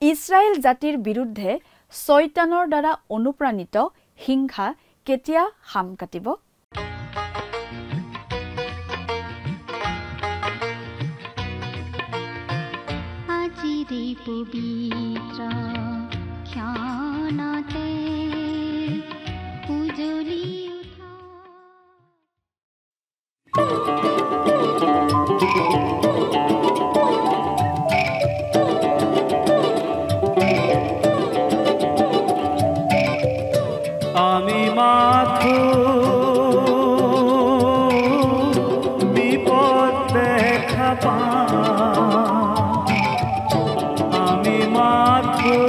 ইছৰাইল জাতিৰ বিৰুদ্ধে শয়তানৰ দ্বাৰা অনুপ্ৰাণিত হিংসা কেতিয়া হাম কাটিব? আজিৰে পবিত্ৰ ক্ষণতে উজলি আমি মাথো বিপদ দেখা পাম, আমি মাথো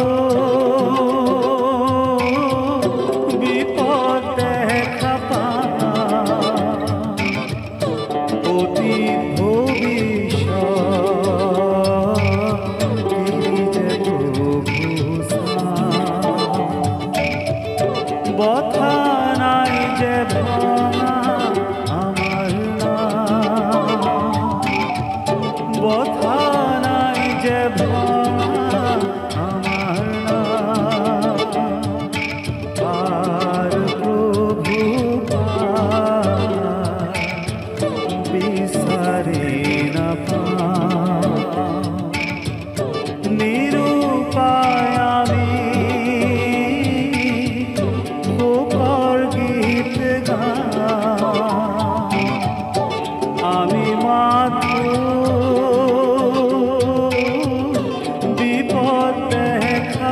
বিপদ দেখা পাম, অতি বথা নাই যে ভাঙা আমার বথা নাই যে ভাঙা আমার আর প্রভু বিচারে না নিরুপায় আমি আমি মাথো বিপদ দেখা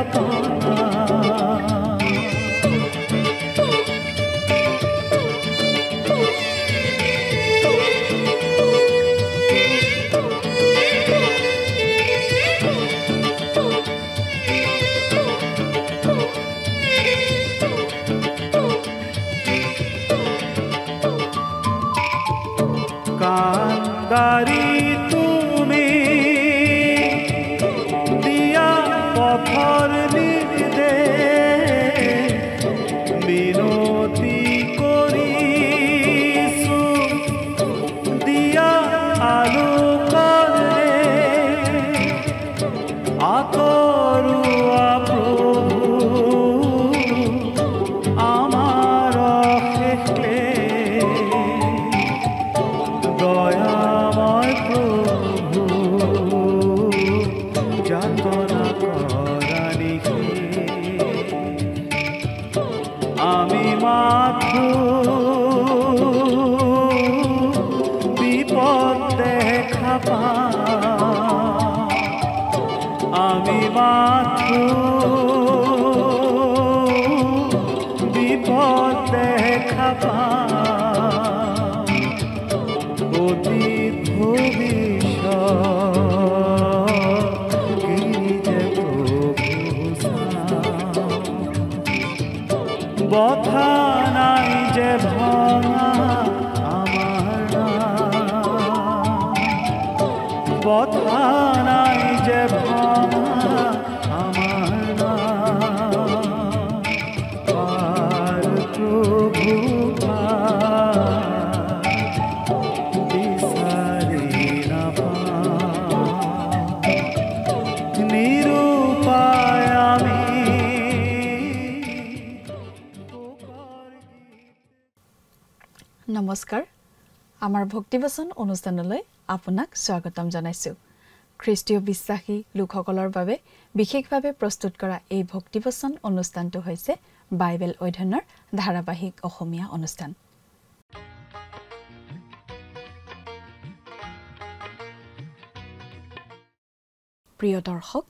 কান্দারি তুমি দিয়া পথর নির্দেশ বিনতি করিছো দিয়া আলোকরে আকরুয়া প্রভু আমার হেকলে দয়াময় প্রভু যাতনা করানিকে আমি মাথো বিপদ দেখা পাম, আমি মাথো বিপদ দেখা পাম, অতীত ভবিষ্যৎ গিরিজে বথা নাই যে ভাঙা আমার বথা নাই যে ভাঙা আমার আর প্রভু নিরুপায় আমি নমস্কাৰ, আমাৰ ভক্তিবচন অনুষ্ঠানলৈ আপোনাক স্বাগতম জনাইছোঁ। খ্ৰীষ্টীয় বিশ্বাসী লোকসকলৰ বাবে বিশেষভাৱে প্ৰস্তুত কৰা এই ভক্তিবচন অনুষ্ঠানটো হৈছে বাইবেল অধ্যয়নৰ ধাৰাবাহিক অসমীয়া অনুষ্ঠান। প্ৰিয় দৰ্শক,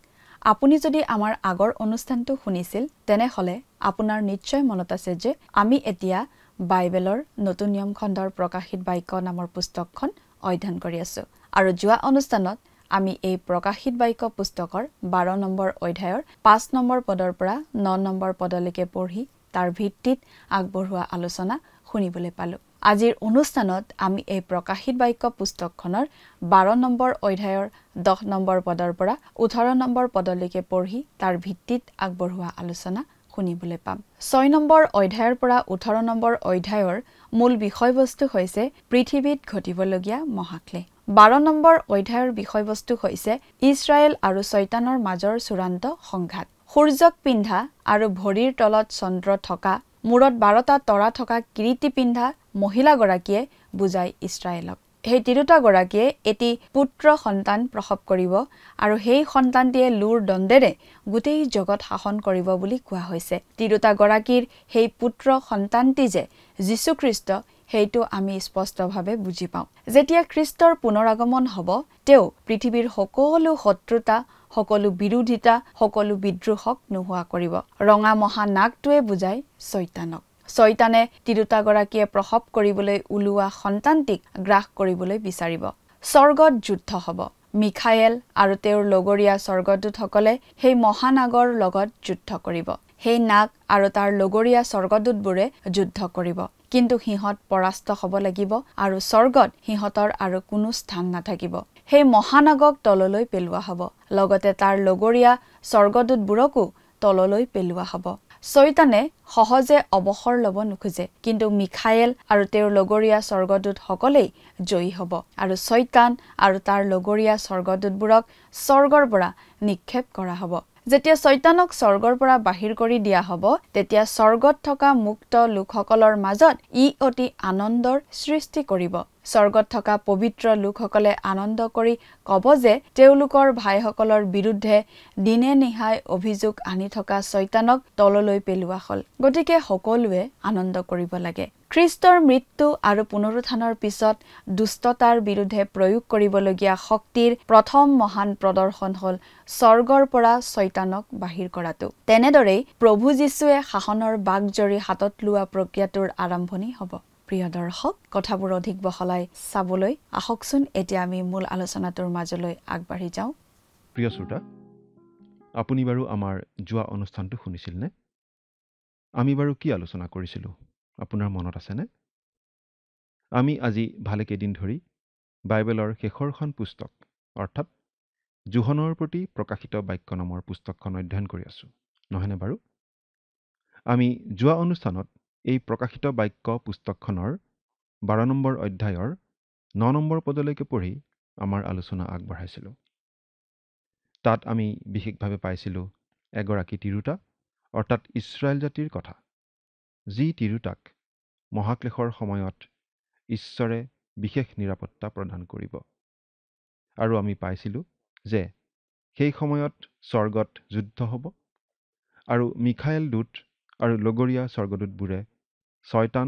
আপুনি যদি আমাৰ আগৰ অনুষ্ঠানটো শুনিছিল তেনেহলে আপোনাৰ নিশ্চয় মনত আছে যে আমি এতিয়া বাইবেলৰ নতুন নিয়ম খণ্ডৰ প্ৰকাশিত বাক্য নামৰ পুস্তকখন অধ্যয়ন কৰি আছো আৰু যোৱা অনুষ্ঠানত আমি এই প্ৰকাশিত বাক্য পুস্তকৰ 12 নম্বৰ অধ্যায়ৰ 5 নম্বৰ পদৰ পৰা 9 নম্বৰ পদলৈকে পঢ়ি তাৰ ভিত্তিত আগবঢ়োৱা আলোচনা শুনিবলৈ পালো। আজিৰ অনুষ্ঠানত আমি এই প্ৰকাশিত বাক্য পুস্তকখনৰ 12 নম্বৰ অধ্যায়ৰ 10 নম্বৰ পদৰ পৰা 18 নম্বৰ পদলৈকে পঢ়ি তাৰ ভিত্তিত আগবঢ়োৱা আলোচনা শুনিবলৈ পাম। 6 নম্বৰ অধ্যায়ৰ পৰা 18 নম্বৰ অধ্যায়ৰ মূল বিষয়বস্তু হৈছে পৃথিৱীত ঘটিবলগীয়া মহাক্লেশ। 12 নম্বৰ অধ্যায়ৰ বিষয়বস্তু হৈছে ইছৰাইল আৰু শয়তানৰ মাজৰ চূড়ান্ত সংঘাত। সূৰ্যক পিন্ধা আৰু ভৰিৰ তলত চন্দ্ৰ থকা, মূৰত 12টা তৰা থকা কিৰীটি পিন্ধা মহিলাগৰাকীয়ে বুজায় ইছৰাইলক। সেই তিৰোতাগৰাকীয়ে এটি পুত্ৰ সন্তান প্ৰসৱ কৰিব আৰু সেই সন্তানটিয়ে লুৰ দণ্ডেৰে গোটেই জগত শাসন কৰিব বুলি কোৱা হৈছে। তিৰোতাগৰাকীৰ সেই পুত্ৰ সন্তানটি যে যীশুখ্ৰীষ্ট, সেইটো আমি স্পষ্টভাৱে বুজি পাওঁ। যেতিয়া খ্ৰীষ্টৰ পুনৰাগমন হ'ব, তেওঁ পৃথিৱীৰ সকলো শত্ৰুতা, সকলো বিৰোধিতা, সকলো বিদ্ৰোহক নোহোৱা কৰিব। ৰঙা মহা নাগটোৱে বুজায় শয়তানক। শয়তানে তিৰোতাগৰাকীয়ে প্ৰসৱ কৰিবলৈ ওলোৱা সন্তানটিক গ্ৰাস কৰিবলৈ বিচাৰিব। স্বৰ্গত যুদ্ধ হ'ব। মিখায়েল আৰু তেওঁৰ লগৰীয়া স্বৰ্গদূতসকলে সেই মহানাগৰ লগত যুদ্ধ কৰিব। সেই নাগ আৰু তাৰ লগৰীয়া স্বৰ্গদূতবোৰে যুদ্ধ কৰিব, কিন্তু সিহঁত পৰাস্ত হ'ব লাগিব আৰু স্বৰ্গত সিহঁতৰ আৰু কোনো স্থান নাথাকিব। সেই মহানাগক তললৈ পেলোৱা হ'ব, লগতে তাৰ লগৰীয়া স্বৰ্গদূতবোৰকো তললৈ পেলোৱা হ'ব। শয়তানে সহজে অৱসৰ ল'ব নোখোজে, কিন্তু মিখায়েল আৰু তেওঁৰ লগৰীয়া স্বৰ্গদূতসকলেই জয়ী হ'ব আৰু শয়তান আৰু তাৰ লগৰীয়া স্বৰ্গদূতবোৰক স্বৰ্গৰ পৰা নিক্ষেপ কৰা হ'ব। যেতিয়া শয়তানক স্বৰ্গৰ পৰা বাহিৰ কৰি দিয়া হ'ব, তেতিয়া স্বৰ্গত থকা মুক্ত লোকসকলৰ মাজত ই অতি আনন্দৰ সৃষ্টি কৰিব। স্বৰ্গত থকা পবিত্ৰ লোকসকলে আনন্দ কৰি ক'ব যে তেওঁলোকৰ ভাইসকলৰ বিৰুদ্ধে দিনে নিশাই অভিযোগ আনি থকা শয়তানক তললৈ পেলোৱা হ'ল। গতিকে সকলোৱে আনন্দ কৰিব লাগে। খ্ৰীষ্টৰ মৃত্যু আৰু পুনৰুত্থানৰ পিছত দুষ্টতাৰ বিৰুদ্ধে প্ৰয়োগ কৰিবলগীয়া শক্তিৰ প্ৰথম মহান প্ৰদৰ্শন হ'ল স্বৰ্গৰ পৰা শয়তানক বাহিৰ কৰাটো। তেনেদৰেই প্ৰভু যীশুৱে শাসনৰ বাগজৰী হাতত লোৱা প্ৰক্ৰিয়াটোৰ আৰম্ভণি হ'ব। প্ৰিয় দৰ্শক, কথাবোৰ অধিক বহলাই চাবলৈ আহকচোন এতিয়া আমি মূল আলোচনাটোৰ মাজলৈ আগবাঢ়ি যাওঁ। প্ৰিয় শ্ৰোতা, আপুনি বাৰু আমাৰ যোৱা অনুষ্ঠানটো শুনিছিল নে? আমি বাৰু কি আলোচনা কৰিছিলোঁ আপোনাৰ মনত আছেনে? আমি আজি ভালেকেইদিন ধৰি বাইবেলৰ শেষৰখন পুস্তক অৰ্থাৎ যোহনৰ প্ৰতি প্ৰকাশিত বাক্য নামৰ পুস্তকখন অধ্যয়ন কৰি আছোঁ, নহয়নে বাৰু? আমি যোৱা অনুষ্ঠানত এই প্ৰকাশিত বাক্য পুস্তকখনৰ 12 নম্বৰ অধ্যায়ৰ 9 নম্বৰ পদলৈকে পঢ়ি আমাৰ আলোচনা আগবঢ়াইছিলোঁ। তাত আমি বিশেষভাৱে পাইছিলোঁ এগৰাকী তিৰোতা অৰ্থাৎ ইছৰাইল জাতিৰ কথা, যি তিৰোতাক মহাক্লেশৰ সময়ত ঈশ্বৰে বিশেষ নিৰাপত্তা প্ৰদান কৰিব। আৰু আমি পাইছিলোঁ যে সেই সময়ত স্বৰ্গত যুদ্ধ হ'ব আৰু মিখায়েল দূত আৰু লগৰীয়া স্বৰ্গদূতবোৰে শয়তান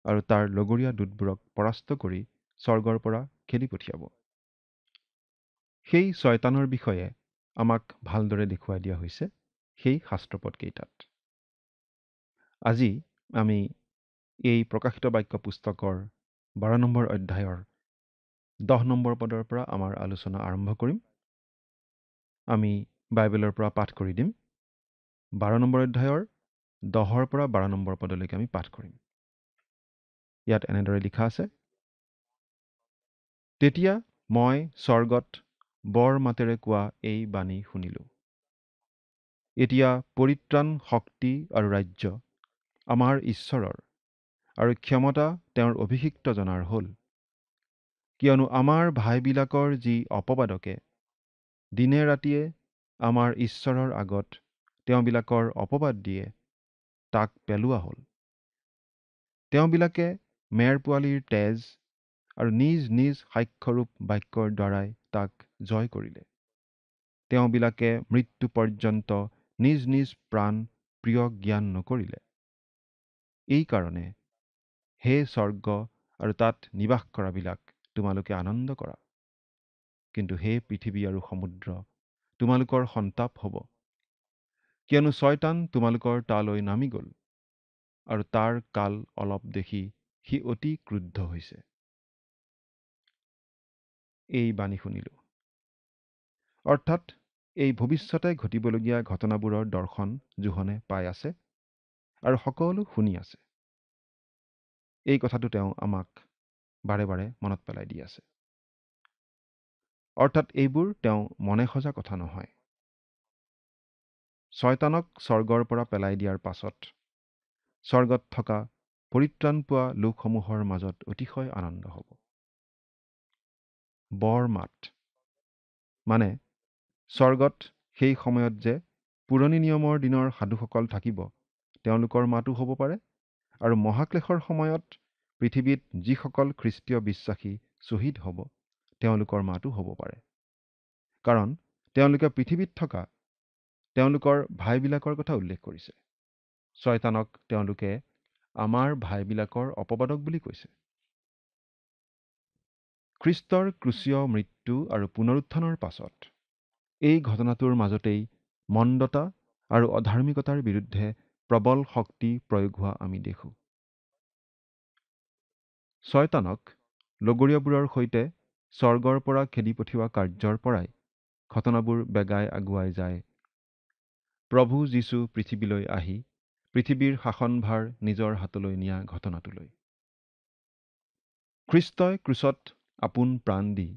আৰু তাৰ লগৰীয়া দূতবোৰক পৰাস্ত কৰি স্বৰ্গৰ পৰা খেদি পঠিয়াব। সেই শয়তানৰ বিষয়ে আমাক ভালদৰে দেখুৱাই দিয়া হৈছে সেই শাস্ত্ৰপদকেইটাত। আজি আমি এই প্ৰকাশিত বাক্য পুস্তকৰ 12 নম্বৰ অধ্যায়ৰ 10 নম্বৰ পদৰ পৰা আমাৰ আলোচনা আৰম্ভ কৰিম। আমি বাইবেলৰ পৰা পাঠ কৰি দিম। 12 নম্বৰ অধ্যায়ৰ 10ৰ পৰা 12 নম্বৰ পদলৈকে আমি পাঠ কৰিম। ইয়াত এনেদৰে লিখা আছে, তেতিয়া মই স্বৰ্গত বৰ মাতেৰে কোৱা এই বাণী শুনিলোঁ। এতিয়া পৰিত্ৰাণ, শক্তি আৰু ৰাজ্য আমাৰ ঈশ্বৰৰ আৰু ক্ষমতা তেওঁৰ অভিষিক্তজনাৰ হ'ল। কিয়নো আমাৰ ভাইবিলাকৰ যি অপবাদকে দিনে ৰাতিয়ে আমাৰ ঈশ্বৰৰ আগত তেওঁবিলাকৰ অপবাদ দিয়ে, তাক পেলোৱা হ'ল। তেওঁবিলাকে মেৰ পোৱালীৰ তেজ আৰু নিজ নিজ সাক্ষ্যৰূপ বাক্যৰ দ্বাৰাই তাক জয় কৰিলে। তেওঁবিলাকে মৃত্যু পৰ্যন্ত নিজ নিজ প্ৰাণ প্ৰিয় জ্ঞান নকৰিলে। এই কাৰণে হে স্বৰ্গ আৰু তাত নিবাস কৰাবিলাক, তোমালোকে আনন্দ কৰা। কিন্তু হে পৃথিৱী আৰু সমুদ্ৰ, তোমালোকৰ সন্তাপ হ'ব। কিয়নো শয়তান তোমালোকৰ তালৈ নামি গ'ল আৰু তাৰ কাল অলপ দেখি সি অতি ক্ৰুদ্ধ হৈছে। এই বাণী শুনিলোঁ। অৰ্থাৎ এই ভৱিষ্যতে ঘটিবলগীয়া ঘটনাবোৰৰ দৰ্শন যোহনে পাই আছে আৰু সকলো শুনি আছে। এই কথাটো তেওঁ আমাক বাৰে বাৰে মনত পেলাই দি আছে। অৰ্থাৎ এইবোৰ তেওঁ মনে সজা কথা নহয়। শয়তানক স্বৰ্গৰ পৰা পেলাই দিয়াৰ পাছত স্বৰ্গত থকা পৰিত্ৰাণ পোৱা লোকসমূহৰ মাজত অতিশয় আনন্দ হ'ব। বৰ মাত, মানে স্বৰ্গত সেই সময়ত যে পুৰণি নিয়মৰ দিনৰ সাধুসকল থাকিব, তেওঁলোকৰ মাতো হ'ব পাৰে, আৰু মহাক্লেশৰ সময়ত পৃথিৱীত যিসকল খ্ৰীষ্টীয় বিশ্বাসী শ্বহীদ হ'ব, তেওঁলোকৰ মাতো হ'ব পাৰে। কাৰণ তেওঁলোকে পৃথিৱীত থকা তেওঁলোকৰ ভাইবিলাকৰ কথা উল্লেখ কৰিছে। শয়তানক তেওঁলোকে আমাৰ ভাইবিলাকৰ অপবাদক বুলি কৈছে। খ্ৰীষ্টৰ ক্ৰুচীয় মৃত্যু আৰু পুনৰুত্থানৰ পাছত এই ঘটনাটোৰ মাজতেই মন্দতা আৰু অধাৰ্মিকতাৰ বিৰুদ্ধে প্ৰবল শক্তি প্ৰয়োগ হোৱা আমি দেখোঁ। শয়তানক লগৰীয়াবোৰৰ সৈতে স্বৰ্গৰ পৰা খেদি পঠিওৱা কাৰ্যৰ পৰাই ঘটনাবোৰ বেগাই আগুৱাই যায় প্ৰভু যীশু পৃথিৱীলৈ আহি পৃথিৱীৰ শাসনভাৰ নিজৰ হাতলৈ নিয়া ঘটনাটোলৈ। খ্ৰীষ্টই ক্ৰুচত আপোন প্ৰাণ দি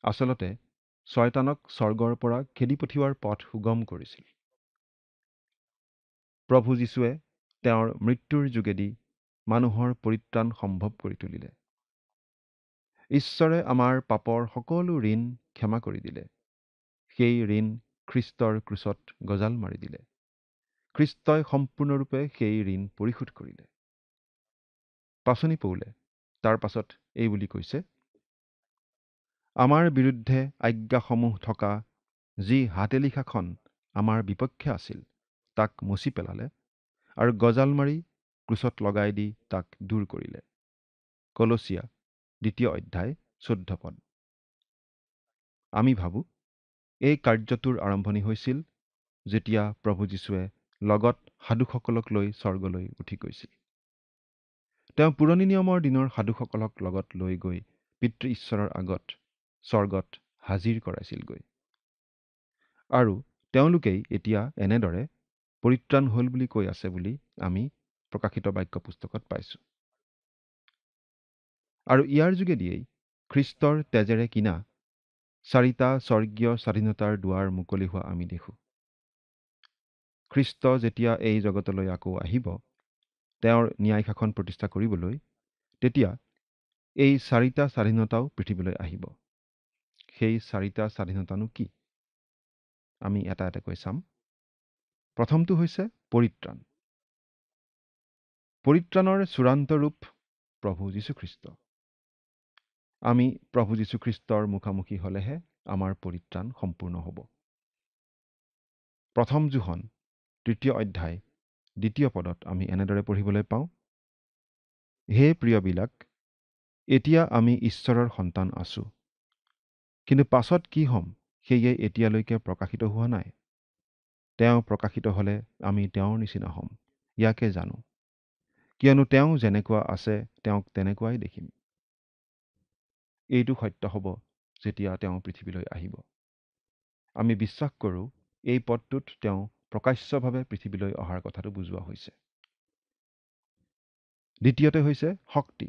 আচলতে শয়তানক স্বৰ্গৰ পৰা খেদি পঠিওৱাৰ পথ সুগম কৰিছিল। প্ৰভু যীশুৱে তেওঁৰ মৃত্যুৰ যোগেদি মানুহৰ পৰিত্ৰাণ সম্ভৱ কৰি তুলিলে। ঈশ্বৰে আমাৰ পাপৰ সকলো ঋণ ক্ষমা কৰি দিলে। সেই ঋণ খ্ৰীষ্টৰ ক্ৰুচত গজাল মাৰি দিলে। খ্ৰীষ্টই সম্পূৰ্ণৰূপে সেই ঋণ পৰিশোধ কৰিলে। পাচনি পৌলে তাৰ পাছত এই বুলি কৈছে, আমাৰ বিৰুদ্ধে আজ্ঞাসমূহ থকা যি হাতে লিখাখন আমাৰ বিপক্ষে আছিল তাক মচি পেলালে আৰু গজাল মাৰি ক্ৰুচত লগাই দি তাক দূৰ কৰিলে। কলচীয়া 2 অধ্যায় 14 পদ। আমি ভাবোঁ এই কাৰ্যটোৰ আৰম্ভণি হৈছিল যেতিয়া প্ৰভু যীশুৱে লগত সাধুসকলক লৈ স্বৰ্গলৈ উঠি গৈছিল। তেওঁ পুৰণি নিয়মৰ দিনৰ সাধুসকলক লগত লৈ গৈ পিতৃ ঈশ্বৰৰ আগত স্বৰ্গত হাজিৰ কৰাইছিলগৈ। আৰু তেওঁলোকেই এতিয়া এনেদৰে পৰিত্ৰাণ হ'ল বুলি কৈ আছে বুলি আমি প্ৰকাশিত বাক্য পুস্তকত পাইছোঁ। আৰু ইয়াৰ যোগেদিয়েই খ্ৰীষ্টৰ তেজেৰে কিনা 4টা স্বৰ্গীয় স্বাধীনতাৰ দুৱাৰ মুকলি হোৱা আমি দেখোঁ। খ্ৰীষ্ট যেতিয়া এই জগতলৈ আকৌ আহিব তেওঁৰ ন্যায় শাসন প্ৰতিষ্ঠা কৰিবলৈ, তেতিয়া এই 4টা স্বাধীনতাও পৃথিৱীলৈ আহিব। সেই 4টা স্বাধীনতানো কি? আমি এটা এটাকৈ চাম। প্ৰথমটো হৈছে পৰিত্ৰাণ। পৰিত্ৰাণৰ চূড়ান্ত ৰূপ প্ৰভু যীশুখ্ৰীষ্ট। আমি প্ৰভু যীশুখ্ৰীষ্টৰ মুখামুখি হ'লেহে আমাৰ পৰিত্ৰাণ সম্পূৰ্ণ হ'ব। প্ৰথম যোহন 3 অধ্যায় 2 পদত আমি এনেদৰে পঢ়িবলৈ পাওঁ, হে প্ৰিয়বিলাক, এতিয়া আমি ঈশ্বৰৰ সন্তান আছোঁ, কিন্তু পাছত কি হ'ম সেয়ে এতিয়ালৈকে প্ৰকাশিত হোৱা নাই। তেওঁ প্ৰকাশিত হ'লে আমি তেওঁৰ নিচিনা হ'ম, ইয়াকে জানো। কিয়নো তেওঁ যেনেকুৱা আছে তেওঁক তেনেকুৱাই দেখিম। এইটো সত্য হ'ব যেতিয়া তেওঁ পৃথিৱীলৈ আহিব। আমি বিশ্বাস কৰোঁ এই পদটোত তেওঁ প্ৰকাশ্যভাৱে পৃথিৱীলৈ অহাৰ কথাটো বুজোৱা হৈছে। দ্বিতীয়তে হৈছে শক্তি।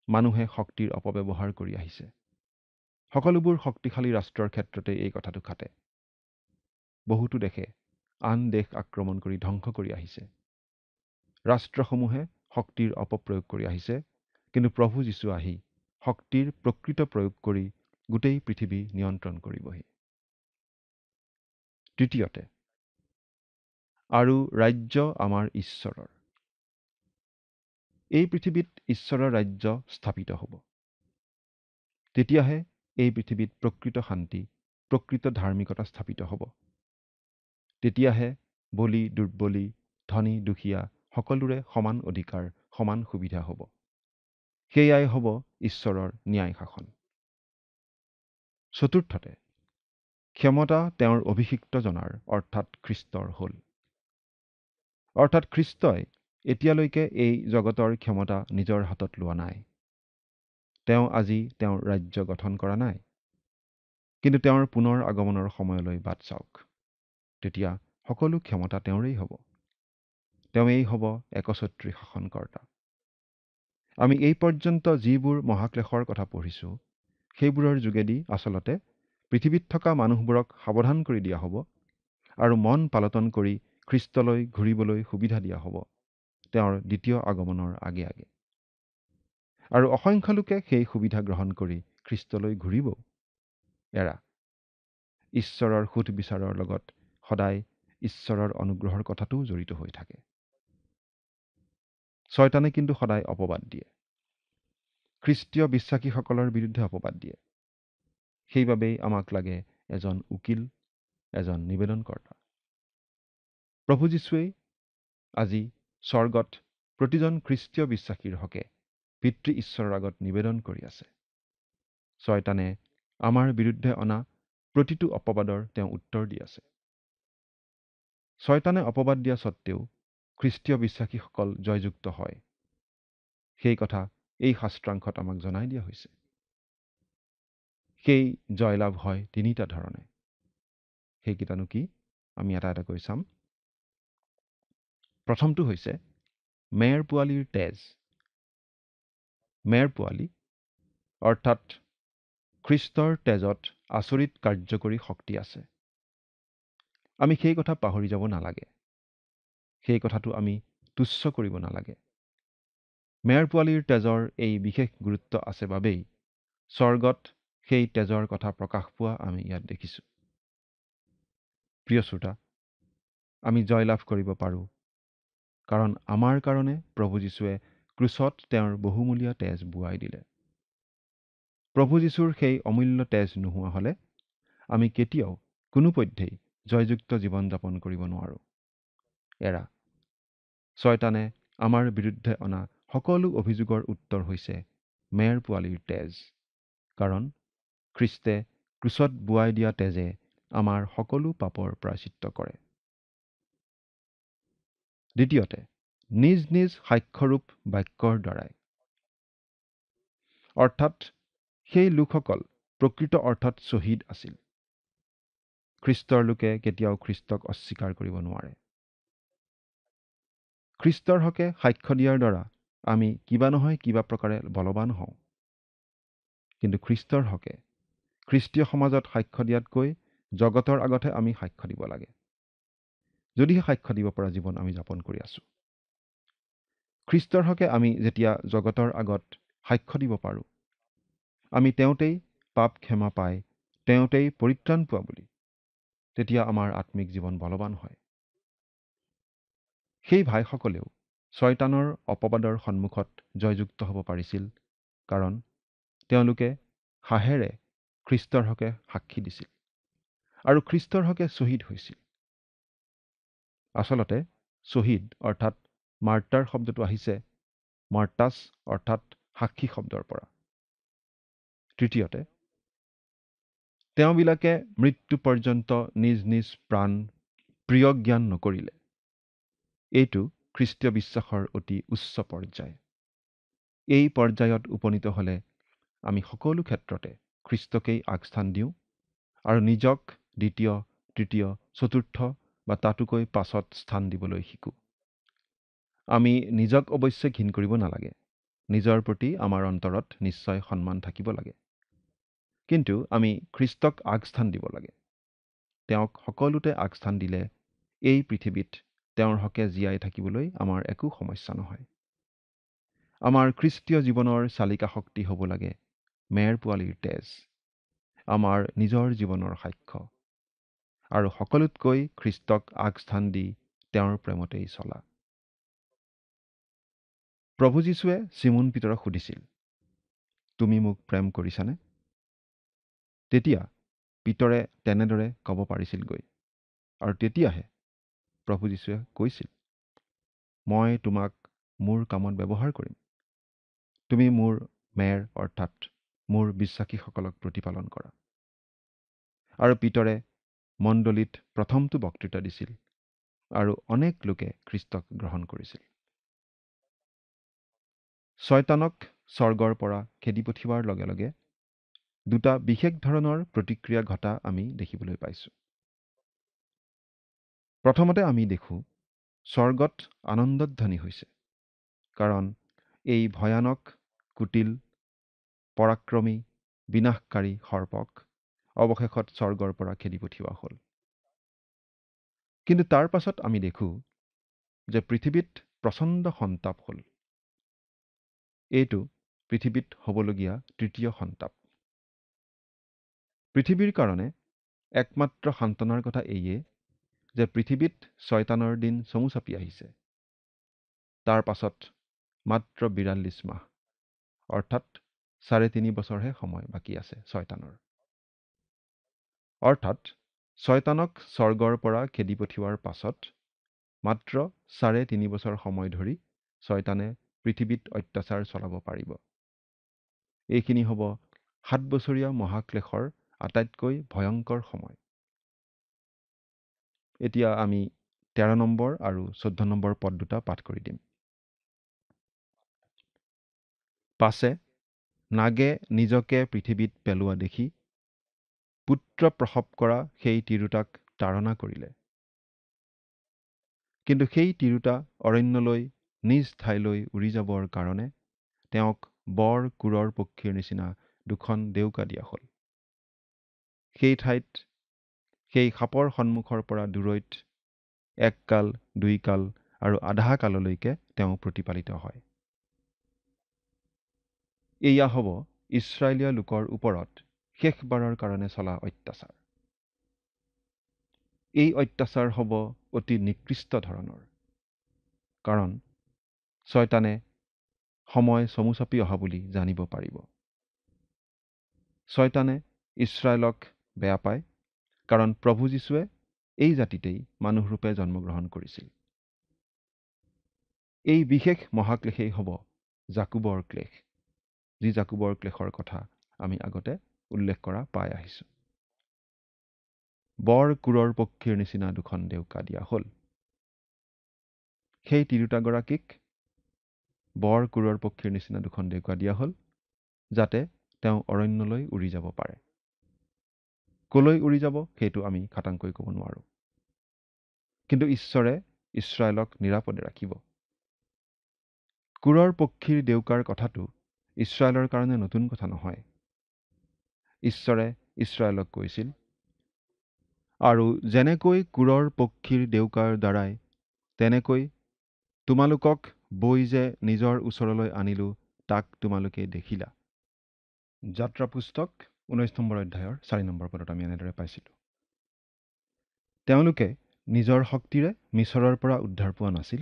মানুহে শক্তিৰ অপব্যৱহাৰ কৰি আহিছে। সকলোবোৰ শক্তিশালী ৰাষ্ট্ৰৰ ক্ষেত্ৰতে এই কথাটো খাটে। বহুতো দেশে আন দেশ আক্ৰমণ কৰি ধ্বংস কৰি আহিছে। ৰাষ্ট্ৰসমূহে শক্তিৰ অপপ্ৰয়োগ কৰি আহিছে, কিন্তু প্ৰভু যীশু আহি শক্তিৰ প্ৰকৃত প্ৰয়োগ কৰি গোটেই পৃথিৱী নিয়ন্ত্ৰণ কৰিবহি। তৃতীয়তে, আৰু ৰাজ্য আমাৰ ঈশ্বৰৰ। এই পৃথিৱীত ঈশ্বৰৰ ৰাজ্য স্থাপিত হ'ব। তেতিয়াহে এই পৃথিৱীত প্ৰকৃত শান্তি, প্ৰকৃত ধাৰ্মিকতা স্থাপিত হ'ব। তেতিয়াহে বলি দুৰ্বলী, ধনী দুখীয়া সকলোৰে সমান অধিকাৰ, সমান সুবিধা হ'ব। সেয়াই হ'ব ঈশ্বৰৰ ন্যায় শাসন। চতুৰ্থতে, ক্ষমতা তেওঁৰ অভিষিক্তজনাৰ অৰ্থাৎ খ্ৰীষ্টৰ হ'ল। অৰ্থাৎ খ্ৰীষ্টই এতিয়ালৈকে এই জগতৰ ক্ষমতা নিজৰ হাতত লোৱা নাই। তেওঁ আজি তেওঁৰ ৰাজ্য গঠন কৰা নাই, কিন্তু তেওঁৰ পুনৰ আগমনৰ সময়লৈ বাট চাওক। তেতিয়া সকলো ক্ষমতা তেওঁৰেই হ'ব। তেওঁৱেই হ'ব একছত্ৰী শাসনকৰ্তা। আমি এই পৰ্যন্ত যিবোৰ মহাক্লেশৰ কথা পঢ়িছোঁ, সেইবোৰৰ যোগেদি আচলতে পৃথিৱীত থকা মানুহবোৰক সাৱধান কৰি দিয়া হ'ব আৰু মন পালটন কৰি খ্ৰীষ্টলৈ ঘূৰিবলৈ সুবিধা দিয়া হ'ব তেওঁৰ দ্বিতীয় আগমনৰ আগে আগে। আৰু অসংখ্য লোকে সেই সুবিধা গ্ৰহণ কৰি খ্ৰীষ্টলৈ ঘূৰিব। এৰা। ঈশ্বৰৰ সুধবিচাৰৰ লগত সদায় ঈশ্বৰৰ অনুগ্ৰহৰ কথাটোও জড়িত হৈ থাকে। শয়তানে কিন্তু সদায় অপবাদ দিয়ে। খ্ৰীষ্টীয় বিশ্বাসীসকলৰ বিৰুদ্ধে অপবাদ দিয়ে। সেইবাবেই আমাক লাগে এজন উকিল, এজন নিবেদনকৰ্তা। প্ৰভু যীশুৱেই আজি স্বৰ্গত প্ৰতিজন খ্ৰীষ্টীয় বিশ্বাসীৰ হকে পিতৃ ঈশ্বৰৰ আগত নিবেদন কৰি আছে। শয়তানে আমাৰ বিৰুদ্ধে অনা প্ৰতিটো অপবাদৰ তেওঁ উত্তৰ দি আছে। শয়তানে অপবাদ দিয়া সত্ত্বেও খ্ৰীষ্টীয় বিশ্বাসীসকল জয়যুক্ত হয়। সেই কথা এই শাস্ত্ৰাংশত আমাক জনাই দিয়া হৈছে। সেই জয়লাভ হয় তিনিটা ধৰণে। সেইকেইটানো কি? আমি এটা এটাকৈ চাম। প্ৰথমটো হৈছে মেৰ পোৱালীৰ তেজ। মেৰ পোৱালী অৰ্থাৎ খ্ৰীষ্টৰ তেজত আচৰিত কাৰ্যকৰী শক্তি আছে। আমি সেই কথা পাহৰি যাব নালাগে। সেই কথাটো আমি তুচ্ছ কৰিব নালাগে। মেৰ পোৱালীৰ তেজৰ এই বিশেষ গুৰুত্ব আছে বাবেই স্বৰ্গত সেই তেজৰ কথা প্ৰকাশ পোৱা আমি ইয়াত দেখিছোঁ। প্ৰিয় শ্ৰোতা, আমি জয়লাভ কৰিব পাৰোঁ, কাৰণ আমাৰ কাৰণে প্ৰভু যীশুৱে ক্ৰুচত তেওঁৰ বহুমূলীয়া তেজ বোৱাই দিলে। প্ৰভু যীশুৰ সেই অমূল্য তেজ নোহোৱা হ'লে আমি কেতিয়াও কোনোপধ্যেই জয়যুক্ত জীৱন যাপন কৰিব নোৱাৰোঁ। এৰা। শয়তানে আমাৰ বিৰুদ্ধে অনা সকলো অভিযোগৰ উত্তৰ হৈছে মেৰ পোৱালীৰ তেজ, কাৰণ খ্ৰীষ্টে ক্ৰুচত বোৱাই দিয়া তেজে আমাৰ সকলো পাপৰ প্ৰায়চিত্ত কৰে। দ্বিতীয়তে, নিজ নিজ সাক্ষ্যৰূপ বাক্যৰ দ্বাৰাই। অৰ্থাৎ সেই লোকসকল প্ৰকৃত অৰ্থত শ্বহীদ আছিল। খ্ৰীষ্টৰ লোকে কেতিয়াও খ্ৰীষ্টক অস্বীকাৰ কৰিব নোৱাৰে। খ্ৰীষ্টৰ হকে সাক্ষ্য দিয়াৰ দ্বাৰা আমি কিবা নহয় কিবা প্ৰকাৰে বলৱান হওঁ। কিন্তু খ্ৰীষ্টৰ হকে খ্ৰীষ্টীয় সমাজত সাক্ষ্য দিয়াতকৈ জগতৰ আগতহে আমি সাক্ষ্য দিব লাগে। যদিহে সাক্ষ্য দিব পৰা জীৱন আমি যাপন কৰি আছোঁ। খ্ৰীষ্টৰ হকে আমি যেতিয়া জগতৰ আগত সাক্ষ্য দিব পাৰোঁ, আমি তেওঁতেই পাপ ক্ষমা পাই তেওঁতেই পৰিত্ৰাণ পোৱা বুলি, তেতিয়া আমাৰ আত্মিক জীৱন বলৱান হয়। সেই ভাইসকলেও শয়তানৰ অপবাদৰ সন্মুখত জয়যুক্ত হ'ব পাৰিছিল, কাৰণ তেওঁলোকে সাহেৰে খ্ৰীষ্টৰ হকে সাক্ষী দিছিল আৰু খ্ৰীষ্টৰ হকে শ্বহীদ হৈছিল। আচলতে শ্বহীদ অৰ্থাৎ মাৰ্টাৰ শব্দটো আহিছে মাৰ্টাছ অৰ্থাৎ সাক্ষী শব্দৰ পৰা। তৃতীয়তে, তেওঁবিলাকে মৃত্যু পৰ্যন্ত নিজ নিজ প্ৰাণ প্ৰিয় জ্ঞান নকৰিলে। এইটো খ্ৰীষ্টীয় বিশ্বাসৰ অতি উচ্চ পৰ্যায়। এই পৰ্যায়ত উপনীত হ'লে আমি সকলো ক্ষেত্ৰতে খ্ৰীষ্টকেই আগস্থান দিওঁ আৰু নিজক দ্বিতীয়, তৃতীয়, চতুৰ্থ বা তাতোকৈ পাছত স্থান দিবলৈ শিকোঁ। আমি নিজক অৱশ্যে ঘিণ কৰিব নালাগে। নিজৰ প্ৰতি আমাৰ অন্তৰত নিশ্চয় সন্মান থাকিব লাগে। কিন্তু আমি খ্ৰীষ্টক আগস্থান দিব লাগে। তেওঁক সকলোতে আগস্থান দিলে এই পৃথিৱীত তেওঁৰ হকে জীয়াই থাকিবলৈ আমাৰ একো সমস্যা নহয়। আমাৰ খ্ৰীষ্টীয় জীৱনৰ চালিকা শক্তি হ'ব লাগে মেৰ পোৱালীৰ তেজ, আমাৰ নিজৰ জীৱনৰ সাক্ষ্য, আৰু সকলোতকৈ খ্ৰীষ্টক আগস্থান দি তেওঁৰ প্ৰেমতেই চলা। প্ৰভু যীশুৱে চিমোন পিতৰক সুধিছিল, তুমি মোক প্ৰেম কৰিছানে? তেতিয়া পিতৰে তেনেদৰে ক'ব পাৰিছিলগৈ, আৰু তেতিয়াহে প্ৰভু যীশুৱে কৈছিল, মই তোমাক মোৰ কামত ব্যৱহাৰ কৰিম। তুমি মোৰ মেৰ অৰ্থাৎ মোৰ বিশ্বাসীসকলক প্ৰতিপালন কৰা। আৰু পিতৰে মণ্ডলীত প্ৰথমটো বক্তৃতা দিছিল আৰু অনেক লোকে খ্ৰীষ্টক গ্ৰহণ কৰিছিল। শয়তানক স্বৰ্গৰ পৰা খেদি পঠিওৱাৰ লগে লগে দুটা বিশেষ ধৰণৰ প্ৰতিক্ৰিয়া ঘটা আমি দেখিবলৈ পাইছোঁ। প্ৰথমতে আমি দেখোঁ স্বৰ্গত আনন্দধ্বনি হৈছে, কাৰণ এই ভয়ানক, কুটিল, পৰাক্ৰমী, বিনাশকাৰী সৰ্পক অৱশেষত স্বৰ্গৰ পৰা খেদি পঠিওৱা হ'ল। কিন্তু তাৰ পাছত আমি দেখোঁ যে পৃথিৱীত প্ৰচণ্ড সন্তাপ হ'ল। এইটো পৃথিৱীত হ'বলগীয়া তৃতীয় সন্তাপ। পৃথিৱীৰ কাৰণে একমাত্ৰ সান্তনাৰ কথা এইয়ে যে পৃথিৱীত শয়তানৰ দিন চমু চাপি আহিছে। তাৰ পাছত মাত্ৰ ৪২ মাহ অৰ্থাৎ ৩.৫ বছৰহে সময় বাকী আছে শয়তানৰ। অৰ্থাৎ শয়তানক স্বৰ্গৰ পৰা খেদি পঠিওৱাৰ পাছত মাত্ৰ ৩.৫ বছৰ সময় ধৰি শয়তানে পৃথিৱীত অত্যাচাৰ চলাব পাৰিব। এইখিনি হ'ব ৭ বছৰীয়া মহাক্লেশৰ আটাইতকৈ ভয়ংকৰ সময়। এতিয়া আমি ১৩ নম্বৰ আৰু ১৪ নম্বৰ পদ দুটা পাঠ কৰি দিম। পাছে নাগে নিজকে পৃথিৱীত পেলোৱা দেখি পুত্ৰ প্ৰসৱ কৰা সেই তিৰোতাক তাড়না কৰিলে। কিন্তু সেই তিৰোতা অৰণ্যলৈ নিজ ঠাইলৈ উৰি যাবৰ কাৰণে তেওঁক বৰ কুৰৰ পক্ষীৰ নিচিনা দুখন ডেউকা দিয়া হ'ল। সেই ঠাইত সেই সাপৰ সন্মুখৰ পৰা দূৰৈত ১ কাল ২ কাল আৰু আধা কাললৈকে তেওঁ প্ৰতিপালিত হয়। এয়া হ'ব ইছৰাইলীয়া লোকৰ ওপৰত শেষবাৰৰ কাৰণে চলা অত্যাচাৰ। এই অত্যাচাৰ হ'ব অতি নিকৃষ্ট ধৰণৰ, কাৰণ শয়তানে সময় চমু চাপি অহা বুলি জানিব পাৰিব। শয়তানে ইছৰাইলক বেয়া পায়, কাৰণ প্ৰভু যীশুৱে এই জাতিতেই মানুহৰূপে জন্মগ্ৰহণ কৰিছিল। এই বিশেষ মহাক্লেশেই হ'ব জাকুবৰ ক্লেশ, যি জাকুবৰ ক্লেশৰ কথা আমি আগতে উল্লেখ কৰা পাই আহিছোঁ। বৰ কুৰৰ পক্ষীৰ নিচিনা দুখন ডেউকা দিয়া হ'ল। সেই তিৰোতাগৰাকীক বৰ কুৰৰ পক্ষীৰ নিচিনা দুখন ডেউকা দিয়া হ'ল, যাতে তেওঁ অৰণ্যলৈ উৰি যাব পাৰে। কলৈ উৰি যাব সেইটো আমি খাটাংকৈ ক'ব নোৱাৰোঁ, কিন্তু ঈশ্বৰে ইছৰাইলক নিৰাপদে ৰাখিব। কুৰৰ পক্ষীৰ ডেউকাৰ কথাটো ইছৰাইলৰ কাৰণে নতুন কথা নহয়। ঈশ্বৰে ইছৰাইলক কৈছিল, আৰু যেনেকৈ কুৰৰ পক্ষীৰ ডেউকাৰ দ্বাৰাই তেনেকৈ তোমালোকক বৈ যে নিজৰ ওচৰলৈ আনিলোঁ তাক তোমালোকে দেখিলা। যাত্ৰা পুস্তক ১৯ নম্বৰ অধ্যায়ৰ ৪ নম্বৰ পদত আমি এনেদৰে পাইছিলোঁ। তেওঁলোকে নিজৰ শক্তিৰে মিছৰৰ পৰা উদ্ধাৰ পোৱা নাছিল,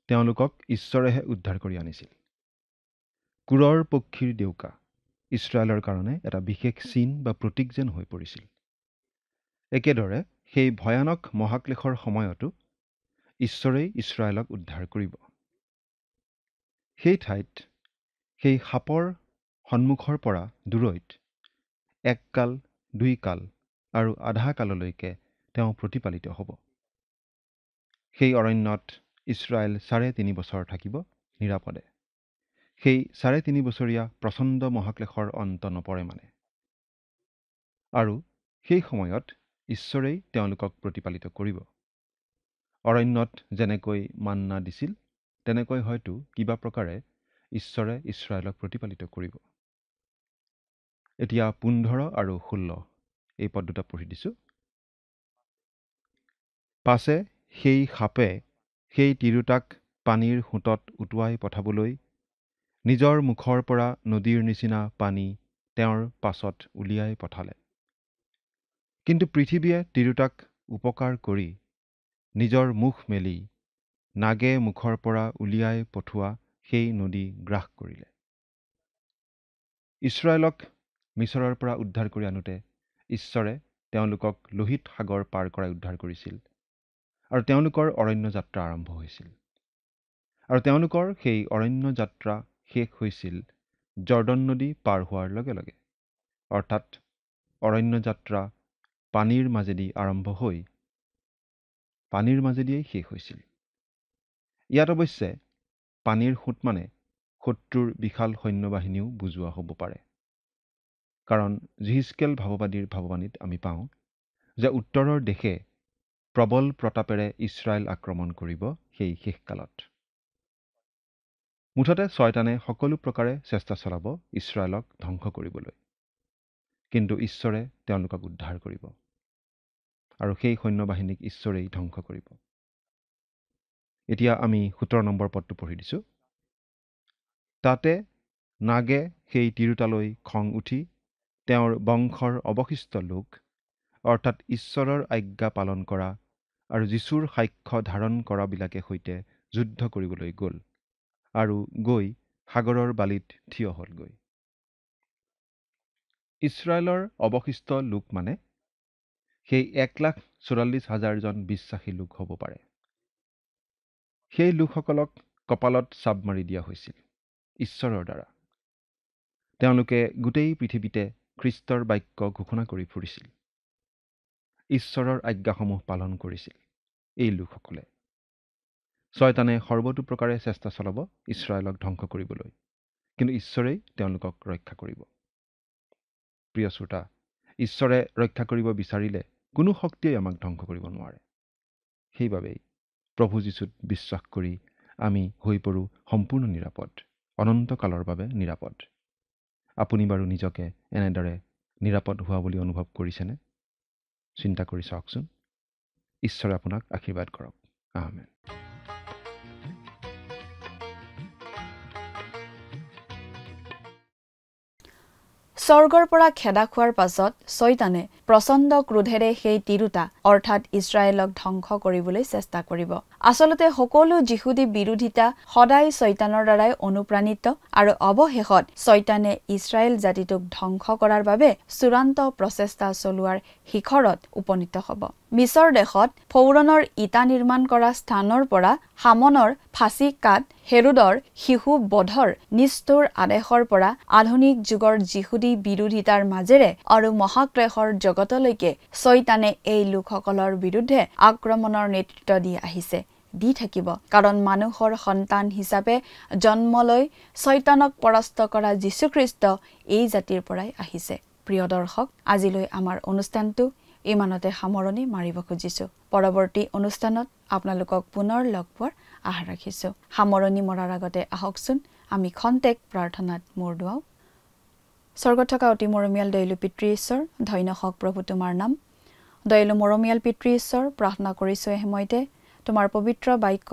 তেওঁলোকক ঈশ্বৰেহে উদ্ধাৰ কৰি আনিছিল। কুৰৰ পক্ষীৰ ডেউকা ইছৰাইলৰ কাৰণে এটা বিশেষ চিন বা প্ৰতীক যেন হৈ পৰিছিল। একেদৰে সেই ভয়ানক মহাক্লেশৰ সময়তো ঈশ্বৰেই ইছৰাইলক উদ্ধাৰ কৰিব। সেই ঠাইত সেই সাপৰ সন্মুখৰ পৰা দূৰৈত ১ কাল ২ কাল আৰু আধা কাললৈকে তেওঁ প্ৰতিপালিত হ'ব। সেই অৰণ্যত ইছৰাইল ৩.৫ বছৰ থাকিব নিৰাপদে। সেই ৩.৫ বছৰীয়া প্ৰচণ্ড মহাক্লেশৰ অন্ত নপৰে মানে। আৰু সেই সময়ত ঈশ্বৰেই তেওঁলোকক প্ৰতিপালিত কৰিব। অৰণ্যত যেনেকৈ মান্না দিছিল, তেনেকৈ হয়তো কিবা প্ৰকাৰে ঈশ্বৰে ইছৰাইলক প্ৰতিপালিত কৰিব। এতিয়া ১৫ আৰু ১৬ এই পদ দুটা পঢ়ি দিছোঁ। পাছে সেই সাপে সেই তিৰোতাক পানীৰ সোঁতত উটুৱাই পঠাবলৈ নিজৰ মুখৰ পৰা নদীৰ নিচিনা পানী তেওঁৰ পাছত উলিয়াই পঠালে। কিন্তু পৃথিৱীয়ে তিৰোতাক উপকাৰ কৰি নিজৰ মুখ মেলি নাগে মুখৰ পৰা উলিয়াই পঠোৱা সেই নদী গ্ৰাস কৰিলে। ইছৰাইলক মিছৰৰ পৰা উদ্ধাৰ কৰি আনোতে ঈশ্বৰে তেওঁলোকক লোহিত সাগৰ পাৰ কৰাই উদ্ধাৰ কৰিছিল, আৰু তেওঁলোকৰ অৰণ্য যাত্ৰা আৰম্ভ হৈছিল। আৰু তেওঁলোকৰ সেই অৰণ্য যাত্ৰা শেষ হৈছিল জৰ্দন নদী পাৰ হোৱাৰ লগে লগে, অৰ্থাৎ অৰণ্য যাত্ৰা পানীৰ মাজেদি আৰম্ভ হৈ পানীৰ মাজেদিয়েই শেষ হৈছিল। ইয়াত অৱশ্যে পানীৰ সোঁত মানে শত্ৰুৰ বিশাল সৈন্যবাহিনীও বুজোৱা হ'ব পাৰে, কাৰণ যিহিজকেল ভাৱবাদীৰ ভাৱবাণীত আমি পাওঁ যে উত্তৰৰ দেশে প্ৰবল প্ৰতাপেৰে ইছৰাইল আক্ৰমণ কৰিব সেই শেষকালত। মুঠতে শয়তানে সকলো প্ৰকাৰে চেষ্টা চলাব ইছৰাইলক ধ্বংস কৰিবলৈ, কিন্তু ঈশ্বৰে তেওঁলোকক উদ্ধাৰ কৰিব, আৰু সেই সৈন্যবাহিনীক ঈশ্বৰেই ধ্বংস কৰিব। এতিয়া আমি ১৭ নম্বৰ পদটো পঢ়ি দিছোঁ। তাতে নাগে সেই তিৰোতালৈ খং উঠি তেওঁৰ বংশৰ অৱশিষ্ট লোক অৰ্থাৎ ঈশ্বৰৰ আজ্ঞা পালন কৰা আৰু যীশুৰ সাক্ষ্য ধাৰণ কৰাবিলাকে সৈতে যুদ্ধ কৰিবলৈ গ'ল আৰু গৈ সাগৰৰ বালিত থিয় হ'লগৈ। ইছৰাইলৰ অৱশিষ্ট লোক মানে সেই 1,44,000 বিশ্বাসী লোক হ'ব পাৰে। সেই লোকসকলক কপালত চাপ মাৰি দিয়া হৈছিল ঈশ্বৰৰ দ্বাৰা। তেওঁলোকে গোটেই পৃথিৱীতে খ্ৰীষ্টৰ বাক্য ঘোষণা কৰি ফুৰিছিল। ঈশ্বৰৰ আজ্ঞাসমূহ পালন কৰিছিল এই লোকসকলে। শয়তানে সৰ্বতোপ্ৰকাৰে চেষ্টা চলাব ইছৰাইলক ধ্বংস কৰিবলৈ, কিন্তু ঈশ্বৰেই তেওঁলোকক ৰক্ষা কৰিব। প্ৰিয় শ্ৰোতা, ঈশ্বৰে ৰক্ষা কৰিব বিচাৰিলে কোনো শক্তিয়ে আমাক ধ্বংস কৰিব নোৱাৰে। সেইবাবেই প্ৰভু যীশুত বিশ্বাস কৰি আমি হৈ পৰোঁ সম্পূৰ্ণ নিৰাপদ, অনন্তকালৰ বাবে নিৰাপদ। আপুনি বাৰু নিজকে এনেদৰে নিৰাপদ হোৱা বুলি অনুভৱ কৰিছেনে? চিন্তা কৰি চাওকচোন। ঈশ্বৰে আপোনাক আশীৰ্বাদ কৰক। আমেন। স্বৰ্গৰ পৰা খেদা খোৱাৰ পাছত শয়তানে প্ৰচণ্ড ক্ৰোধেৰে সেই তিৰোতা অৰ্থাৎ ইছৰাইলক ধ্বংস কৰিবলৈ চেষ্টা কৰিব। আচলতে সকলো যিহুদী বিৰোধিতা সদায় শয়তানৰ দ্বাৰাই অনুপ্ৰাণিত আৰু অৱশেষত শয়তানে ইছৰাইল জাতিটোক ধ্বংস কৰাৰ বাবে চূড়ান্ত প্ৰচেষ্টা চলোৱাৰ শিখৰত উপনীত হ'ব। মিছৰ দেশত ফৌৰণৰ ইটা নিৰ্মাণ কৰা স্থানৰ পৰা হামনৰ ফাঁচী কাট হেৰোদৰ শিশু বধৰ নিষ্ঠুৰ আদেশৰ পৰা আধুনিক যুগৰ যিহুদী বিৰোধিতাৰ মাজেৰে আৰু মহাক্লেশৰ জগতলৈকে শয়তানে এই লোকসকলৰ বিৰুদ্ধে আক্ৰমণৰ নেতৃত্ব দি আহিছে, দি থাকিব। কাৰণ মানুহৰ সন্তান হিচাপে জন্ম লৈ শয়তানক পৰাস্ত কৰা যীশুখ্ৰীষ্ট এই জাতিৰ পৰাই আহিছে। প্ৰিয় দৰ্শক, আজিলৈ আমাৰ অনুষ্ঠানটো ইমানতে সামৰণি মাৰিব খুজিছোঁ। পৰৱৰ্তী অনুষ্ঠানত আপোনালোকক পুনৰ লগ পোৱাৰ আশা ৰাখিছোঁ। সামৰণি মৰাৰ আগতে আহকচোন আমি খন্তেক প্ৰাৰ্থনাত মূৰ দুৱাওঁ। স্বৰ্গত থকা অতি মৰমীয়াল দয়ালু পিতৃ ঈশ্বৰ, ধন্য হওক প্ৰভু তোমাৰ নাম। দয়ালু মৰমীয়াল পিতৃ ঈশ্বৰ, প্ৰাৰ্থনা কৰিছোঁ এই সময়তে তোমাৰ পবিত্ৰ বাক্য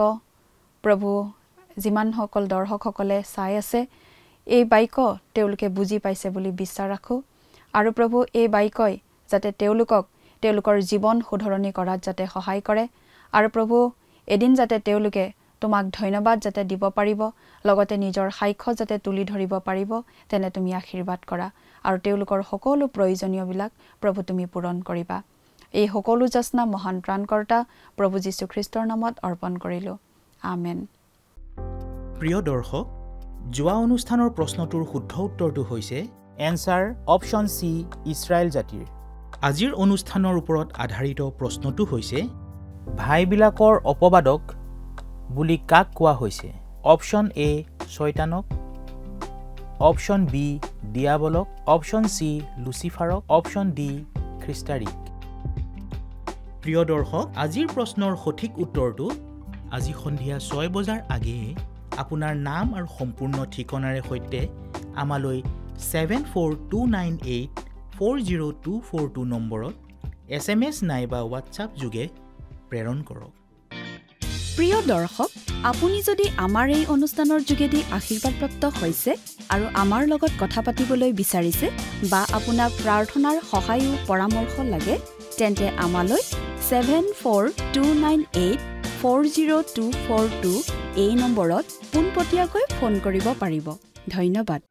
প্ৰভু যিমানসকল দৰ্শকসকলে চাই আছে, এই বাক্য তেওঁলোকে বুজি পাইছে বুলি বিশ্বাস ৰাখোঁ। আৰু প্ৰভু এই বাক্যই যাতে তেওঁলোকৰ জীৱন শুধৰণি কৰাত যাতে সহায় কৰে। আৰু প্ৰভু এদিন যাতে তেওঁলোকে তোমাক ধন্যবাদ যাতে দিব পাৰিব, লগতে নিজৰ সাক্ষ্য যাতে তুলি ধৰিব পাৰিব, তেনে তুমি আশীৰ্বাদ কৰা। আৰু তেওঁলোকৰ সকলো প্ৰয়োজনীয়বিলাক প্ৰভু তুমি পূৰণ কৰিবা। এই সকলো যাচনা মহান ত্ৰাণকৰ্তা প্ৰভু যীশুখ্ৰীষ্টৰ নামত অৰ্পণ কৰিলোঁ। আমেন। প্ৰিয় দৰ্শক, যোৱা অনুষ্ঠানৰ প্ৰশ্নটোৰ শুদ্ধ উত্তৰটো হৈছে এনচাৰ অপশ্যন চি, ইছৰাইল জাতিৰ। আজিৰ অনুষ্ঠানৰ ওপৰত আধাৰিত প্ৰশ্নটো হৈছে ভাইবিলাকৰ অপবাদক বুলি কাক কোৱা হৈছে? অপশ্যন এ শয়তানক, অপশ্যন বি দিয়াবলক, অপশ্যন চি লুচিফাৰক, অপশ্যন ডি খ্ৰীষ্টাৰীক। প্ৰিয় দৰ্শক, আজিৰ প্ৰশ্নৰ সঠিক উত্তৰটো আজি সন্ধিয়া 6 বজাৰ আগেয়ে আপোনাৰ নাম আৰু সম্পূৰ্ণ ঠিকনাৰে সৈতে আমালৈ 7429840242 নম্বৰত SMS নাইবা হোৱাটছআপ যোগে প্ৰেৰণ কৰক। প্ৰিয় দৰ্শক, আপুনি যদি আমাৰ এই অনুষ্ঠানৰ যোগেদি আশীৰ্বাদপ্ৰাপ্ত হৈছে আৰু আমাৰ লগত কথা পাতিবলৈ বিচাৰিছে বা আপোনাক প্ৰাৰ্থনাৰ সহায়ো পৰামৰ্শ লাগে, তেন্তে আমালৈ 7429840242 এই নম্বৰত পোনপটীয়াকৈ ফোন কৰিব পাৰিব। ধন্যবাদ।